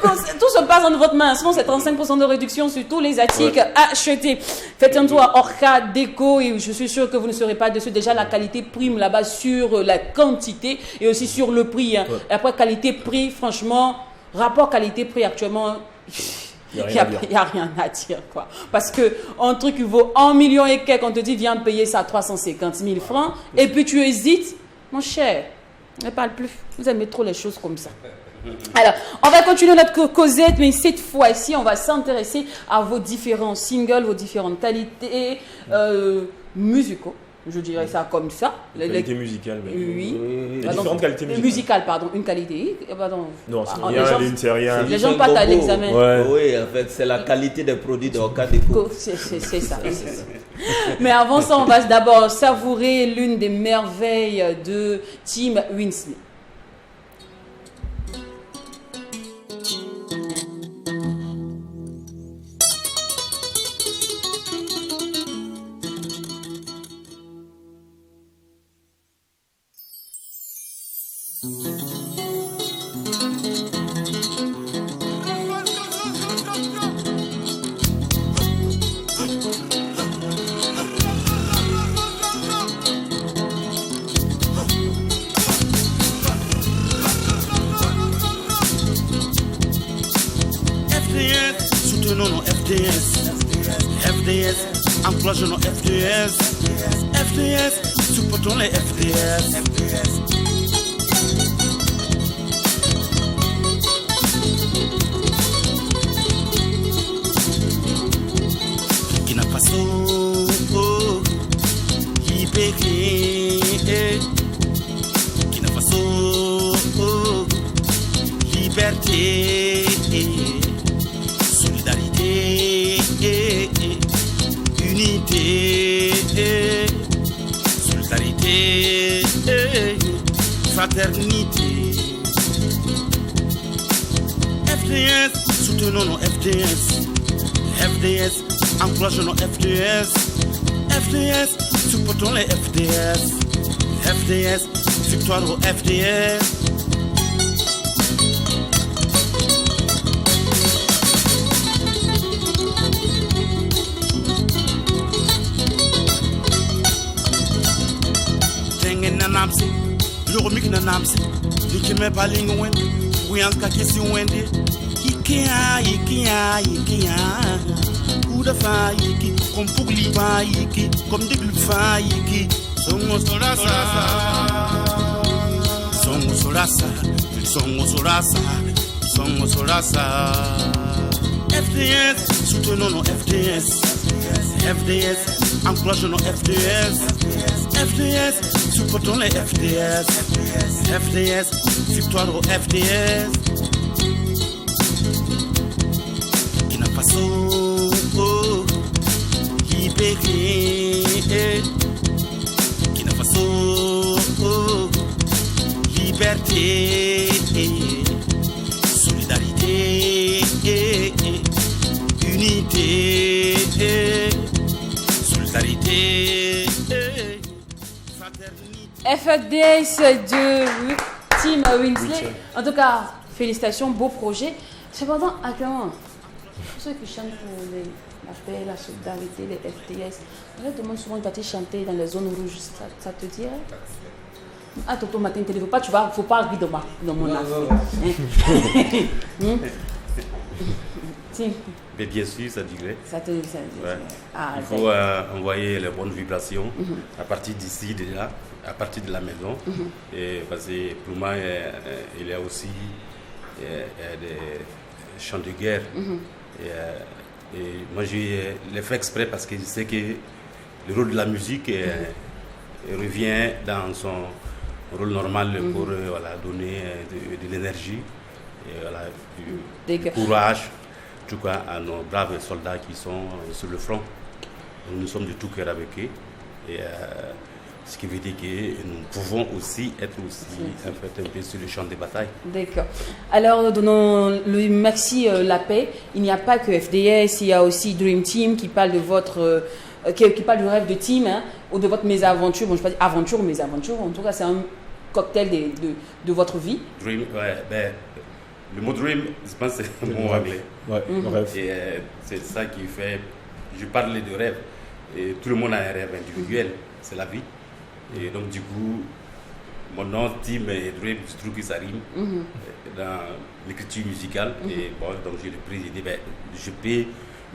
Non, tout se passe dans votre main. Sinon, c'est 35% de réduction sur tous les articles achetés. Faites un tour à Orca Déco et je suis sûr que vous ne serez pas dessus. Déjà, la qualité prime là-bas sur la quantité et aussi sur le prix. Hein. Et après, qualité-prix, franchement, rapport qualité-prix actuellement, il n'y a rien à dire, quoi. Parce qu'un truc qui vaut 1 million et quelques, on te dit, viens payer ça 350 000 francs. Et puis, tu hésites. Mon cher, ne parle plus. Vous aimez trop les choses comme ça. Alors, on va continuer notre causette, mais cette fois-ci, on va s'intéresser à vos différents singles, vos différentes qualités musicaux. Je dirais ça comme ça. Qualité musicale. Oui. Les différentes qualités musicales. Pardon, une qualité. Non, c'est rien. Les gens partent à l'examen. Oui, en fait, c'est la qualité des produits de Orca Déco. C'est ça. Mais avant ça, on va d'abord savourer l'une des merveilles de Tim Winsley. Soutenons nos FDS. FDS, encourageons nos FDS. FDS, supportons les FDS. Burkina Faso, Libéré. Burkina Faso, liberté. Solidarité, unité, solidarité, fraternité. FDS, soutenons nos FDS. FDS, encourageons nos FDS. FDS, supportons les FDS. FDS, victoire au FDS. Namsi, Lurumik na Namsi, Likime Baling Wen, Wianka Kissi Wendy, Ikia, Uda Faiki, comme pour l'Ivaiki, comme des Glufaiki, Songo Sorasa, Songo Sorasa, Songo Sorasa, Songo Sorasa. FDS, soutenons nos FDS, FDS, encourageons nos FDS, FDS, supportons les FDS, FDS, victoire au FDS. Burkina Faso, libéré. Burkina Faso, liberté, solidarité, unité, solidarité. FDS de Team Winsley. En tout cas, félicitations, beau projet. Cependant, actuellement, pour ceux qui chantent pour la paix, la solidarité, les FDS, on leur demande souvent de partir chanter dans les zones rouges. Ça te dirait? Ah, Toto Matin, il ne faut pas rire dans mon affaire. Mais bien sûr, ça dirait. Ça te dirait. Ouais. Ah, il faut envoyer les bonnes vibrations à partir d'ici déjà, à partir de la maison. Et parce que pour moi, il y a aussi des chants de guerre. Et moi, je l'ai fait exprès parce que je sais que le rôle de la musique revient dans son rôle normal pour donner de l'énergie, du courage. En tout cas, à nos braves soldats qui sont sur le front. Nous sommes de tout cœur avec eux. Et ce qui veut dire que nous pouvons aussi être un peu sur le champ de bataille. D'accord. Alors, donnons le maxi la paix. Il n'y a pas que FDS, il y a aussi Dream Team qui parle de votre... qui parle du rêve de team, hein, ou de votre mésaventure. Bon, je ne vais pas dire aventure ou mésaventure. En tout cas, c'est un cocktail de votre vie. Dream, ouais, le mot dream, je pense que c'est un mot anglais. Ouais, rêve. Et c'est ça qui fait. Je parle de rêve. Et tout le monde a un rêve individuel. C'est la vie. Et donc, du coup, mon nom, Team et Dream, je trouve que ça rime dans l'écriture musicale. Et bon, donc j'ai repris, j'ai dit, je peux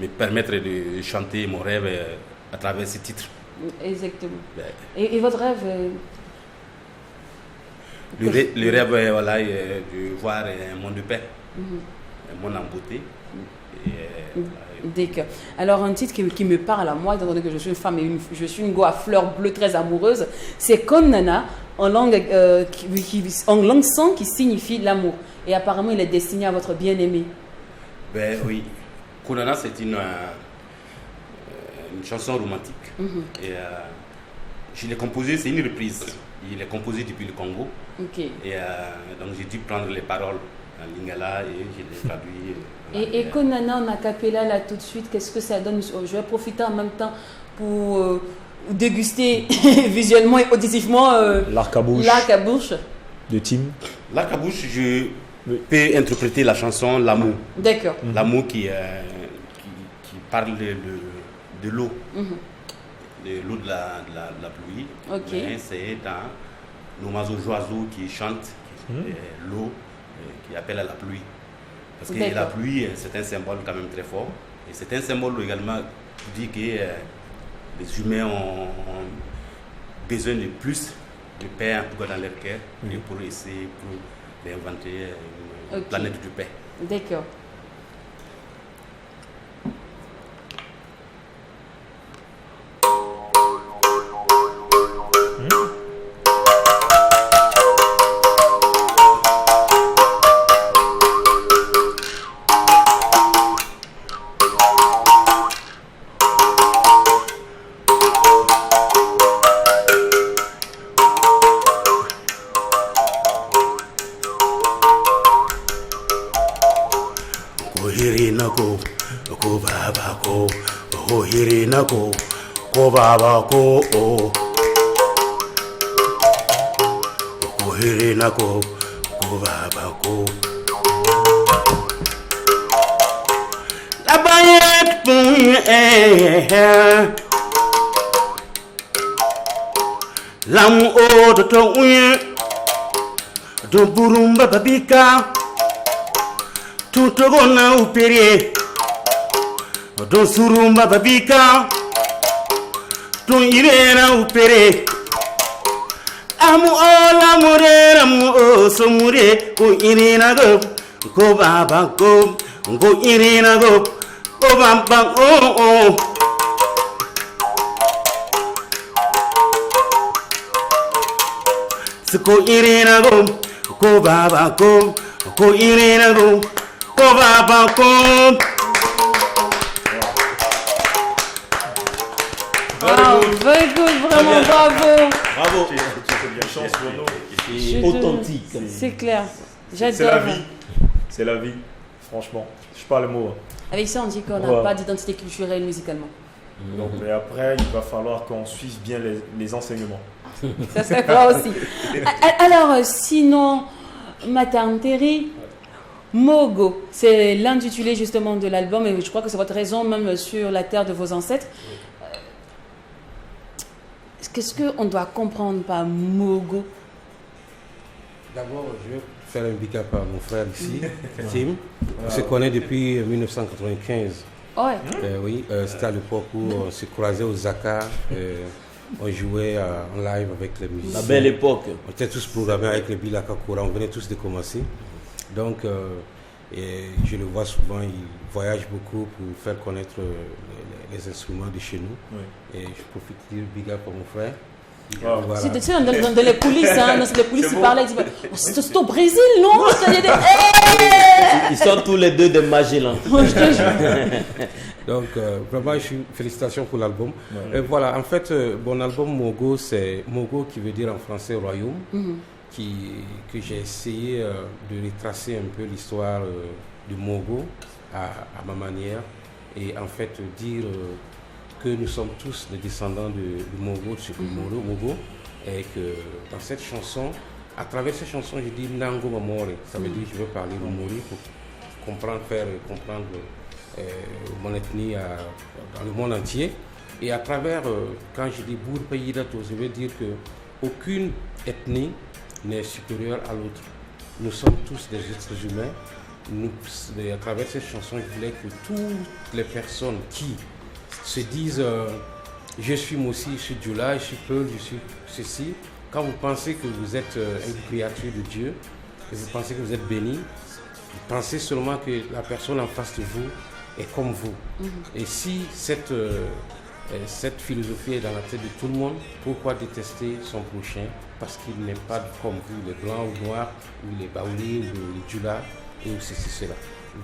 me permettre de chanter mon rêve à travers ce titre. Exactement. Et votre rêve Le rêve, voilà, de voir un monde de paix, un monde en beauté. D'accord. Alors, un titre qui me parle à moi, étant donné que je suis une femme et je suis une go à fleurs bleues très amoureuse, c'est Konana, en langue sang qui signifie l'amour. Et apparemment, il est destiné à votre bien-aimé. Ben oui. Konana, c'est une chanson romantique. Et je l'ai composée, c'est une reprise. Il est composé depuis le Congo. Okay. Et donc j'ai dû prendre les paroles en lingala et je les traduis. Et Konana en acapella là tout de suite, qu'est-ce que ça donne? Je vais profiter en même temps pour déguster visuellement et auditivement l'arc à bouche de Team. L'arc à bouche, je peux interpréter la chanson L'amour. D'accord. L'amour qui parle de l'eau. De l'eau de la pluie. Okay. C'est dans nos oiseaux qui chantent l'eau qui appelle à la pluie. Parce que la pluie, c'est un symbole quand même très fort. Et c'est un symbole également qui dit que les humains ont besoin de plus de paix en tout cas dans leur cœur pour essayer d'inventer une planète de paix. D'accord. ko baba ko ko hirina ko baba ko la bayet lam o do to do burumba babika tutogo na upere do surumba babika tu irena upere amu ola mure amu o somure ko irena go baba go irena go baba oh ko irena go baba go irena go baba go. Wow, very good, vraiment bravo. Bravo. C'est authentique. C'est clair. C'est J'adore. la vie. C'est la vie. Franchement, je parle le mot. Avec ça, on dit qu'on n'a Ouais. pas d'identité culturelle musicalement. Donc, mais après, il va falloir qu'on suive bien les enseignements. Ça serait quoi aussi. Alors, sinon, Matam Terry, Mogo, c'est l'intitulé justement de l'album, et je crois que c'est votre raison même sur la terre de vos ancêtres. Qu'est-ce qu'on doit comprendre par Mogo? D'abord, je vais faire un big up à mon frère ici, Tim. On se connaît depuis 1995. Ouais. Oui, c'était à l'époque où on se croisait au Zaka. On jouait en live avec les musiciens. La belle époque. On était tous programmés avec les Bilaka Koura, on venait tous de commencer. Donc, et je le vois souvent, il voyage beaucoup pour faire connaître les instruments de chez nous. Oui. Et je profite de dire big up pour mon frère. Wow. Voilà. Tu sais, dans les coulisses, hein, dans les coulisses, C'est ils bon. parlaient, ils disaient, oh, c'est au Brésil, non? Ils sont tous les deux des Magellan. Donc, vraiment, félicitations pour l'album. Ouais. Voilà, en fait, mon album Mogo, c'est Mogo qui veut dire en français royaume, que j'ai essayé de retracer un peu l'histoire de Mogo à ma manière, et en fait dire que nous sommes tous des descendants de Mogo, de Mogo, et que dans cette chanson, à travers cette chanson, je dis Nango Mamore, ça veut dire je veux parler de Mori pour faire comprendre mon ethnie dans le monde entier. Et à travers, quand je dis Bour Pays d'Ato, je veux dire qu'aucune ethnie n'est supérieure à l'autre. Nous sommes tous des êtres humains. À travers cette chanson, je voulais que toutes les personnes qui se disent je suis Mossi, je suis Djoula, je suis Peul, je suis ceci, quand vous pensez que vous êtes une créature de Dieu, que vous pensez que vous êtes béni, pensez seulement que la personne en face de vous est comme vous. Et si cette philosophie est dans la tête de tout le monde, pourquoi détester son prochain? Parce qu'il n'est pas comme vous, il est blanc ou noir, ou il est baoulé, ou il est djoula, ou ceci, cela.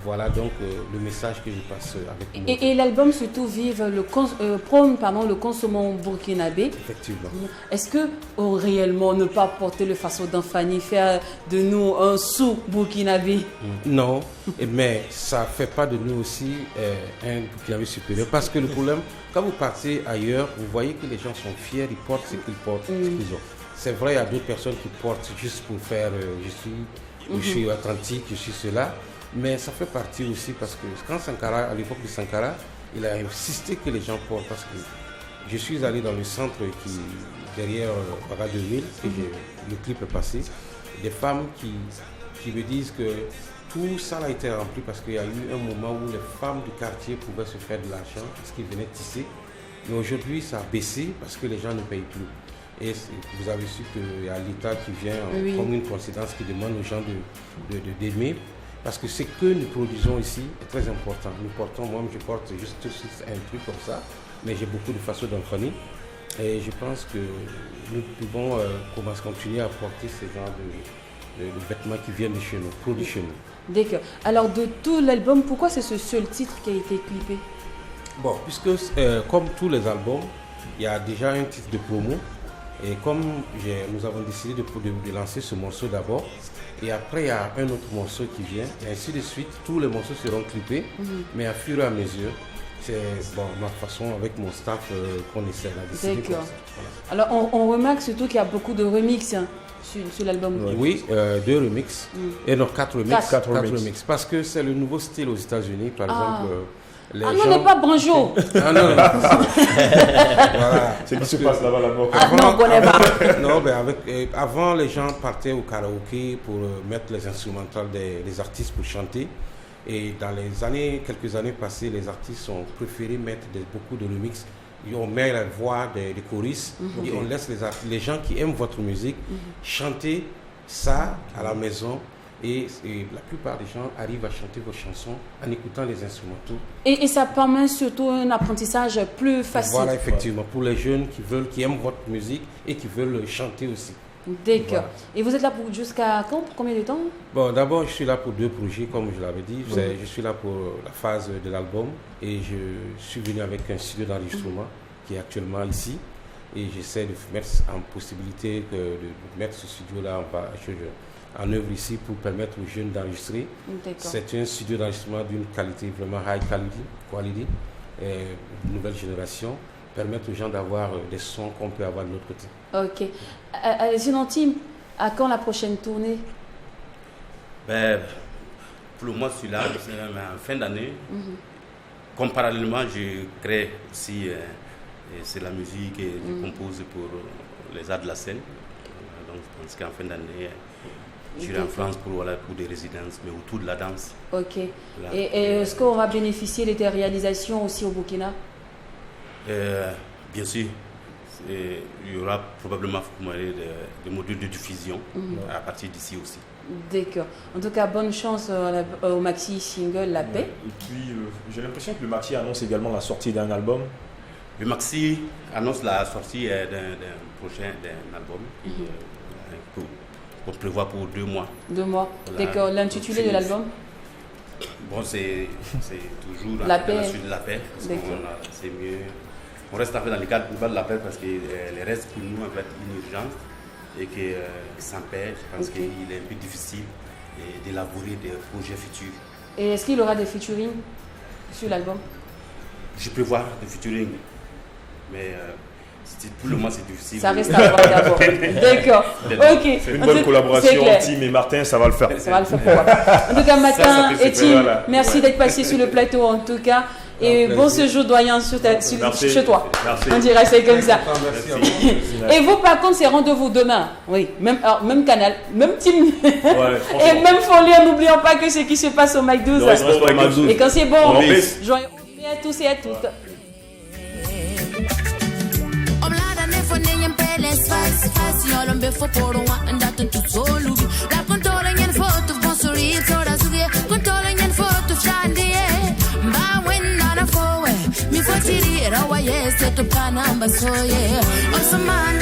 Voilà donc le message que je passe avec moi. Et l'album surtout prône le consommant burkinabé. Effectivement. Est-ce que réellement ne pas porter le façon d'Anfani, faire de nous un sous-burkinabé? Non, mais ça ne fait pas de nous aussi un burkinabé supérieur. Parce que le problème, quand vous partez ailleurs, vous voyez que les gens sont fiers, ils portent ce qu'ils portent, ce qu'ils ont. C'est vrai, il y a d'autres personnes qui portent juste pour faire je suis authentique, je suis cela. Mais ça fait partie aussi parce que quand Sankara, à l'époque de Sankara, il a insisté que les gens portent. Parce que je suis allé dans le centre derrière Waga 2000, le clip est passé. Des femmes qui me disent que tout ça a été rempli parce qu'il y a eu un moment où les femmes du quartier pouvaient se faire de l'argent parce qu'ils venaient tisser. Mais aujourd'hui, ça a baissé parce que les gens ne payent plus. Et vous avez su qu'il y a l'État qui vient comme une coïncidence qui demande aux gens d'aimer. Parce que ce que nous produisons ici est très important. Nous portons, moi je porte juste un truc comme ça, mais j'ai beaucoup de façons d'enfanner. Et je pense que nous pouvons continuer à porter ce genre de vêtements qui viennent de chez nous, produits chez nous. D'accord. Alors de tout l'album, pourquoi c'est ce seul titre qui a été clippé? Bon, puisque comme tous les albums, il y a déjà un titre de promo. Et comme nous avons décidé de lancer ce morceau d'abord, et après il y a un autre morceau qui vient, et ainsi de suite, tous les morceaux seront clippés, mais à fur et à mesure, C'est ma façon avec mon staff qu'on essaie de décider. D'accord. Voilà. Alors on remarque surtout qu'il y a beaucoup de remix sur l'album. Oui, 2 remixes. Et non, 4 remixes. 4 remixes. Parce que c'est le nouveau style aux États-Unis, par exemple. Non, on n'est pas Branjo. Non. Voilà. C'est ce qui se passe là-bas, là-bas. Non, on connaît pas. Non, avant, les gens partaient au karaoké pour mettre les instrumentales des artistes pour chanter. Et dans quelques années passées, les artistes ont préféré mettre beaucoup de remix. On met la voix des choristes et on laisse les gens qui aiment votre musique chanter ça à la maison. Et la plupart des gens arrivent à chanter vos chansons en écoutant les instrumentaux. Et ça permet surtout un apprentissage plus facile. Voilà, effectivement, pour les jeunes qui aiment votre musique et qui veulent chanter aussi. D'accord. Voilà. Et vous êtes là jusqu'à quand? Pour combien de temps? Bon, d'abord, je suis là pour 2 projets, comme je l'avais dit. Je suis là pour la phase de l'album et je suis venu avec un studio d'enregistrement qui est actuellement ici. Et j'essaie de mettre en possibilité de mettre ce studio-là en œuvre ici pour permettre aux jeunes d'enregistrer. C'est un studio d'enregistrement d'une qualité vraiment high quality, nouvelle génération, permettre aux gens d'avoir des sons qu'on peut avoir de l'autre côté. Ok. Sinon, Tim, à quand la prochaine tournée? Pour le mois, celui-là, c'est en fin d'année. Comme parallèlement, je crée aussi, c'est la musique et je compose pour les arts de la scène. Donc je pense qu'en fin d'année, j'irai en France pour des résidences, mais autour de la danse. Ok. Là, et est-ce qu'on va bénéficier de tes réalisations aussi au Burkina? Bien sûr. Il y aura probablement des modules de diffusion à partir d'ici aussi. D'accord. En tout cas, bonne chance au maxi single La Paix. Et puis, j'ai l'impression que le maxi annonce également la sortie d'un album. Le maxi annonce la sortie d'un album qu'on prévoit pour 2 mois. 2 mois. D'accord. L'intitulé de l'album? Bon, c'est toujours La Paix. La suite de La Paix. C'est mieux. On reste en fait dans le cadre de La Paix parce que les restes pour nous en fait une urgence et que sans paix, je pense qu'il est un peu difficile d'élaborer des projets futurs. Et est-ce qu'il y aura des featuring sur l'album? Je prévois des featuring, mais pour le moment c'est difficile. Ça reste à voir d'abord. D'accord. Ok. C'est une bonne collaboration. Tim et Martin, ça va le faire. Ça va le faire pour moi. En tout cas, Martin et Tim, merci d'être passé sur le plateau en tout cas. Et bon séjour doyen chez toi. Merci. On dirait c'est comme ça. Merci. Et vous par contre c'est rendez-vous demain. Oui, même canal, même team. Et même folie, n'oublions pas que ce qui se passe au Mac 12. Et quand c'est bon, joyeux à tous et à toutes. Mi fatiri era wa yes to panamba so yeah. On some man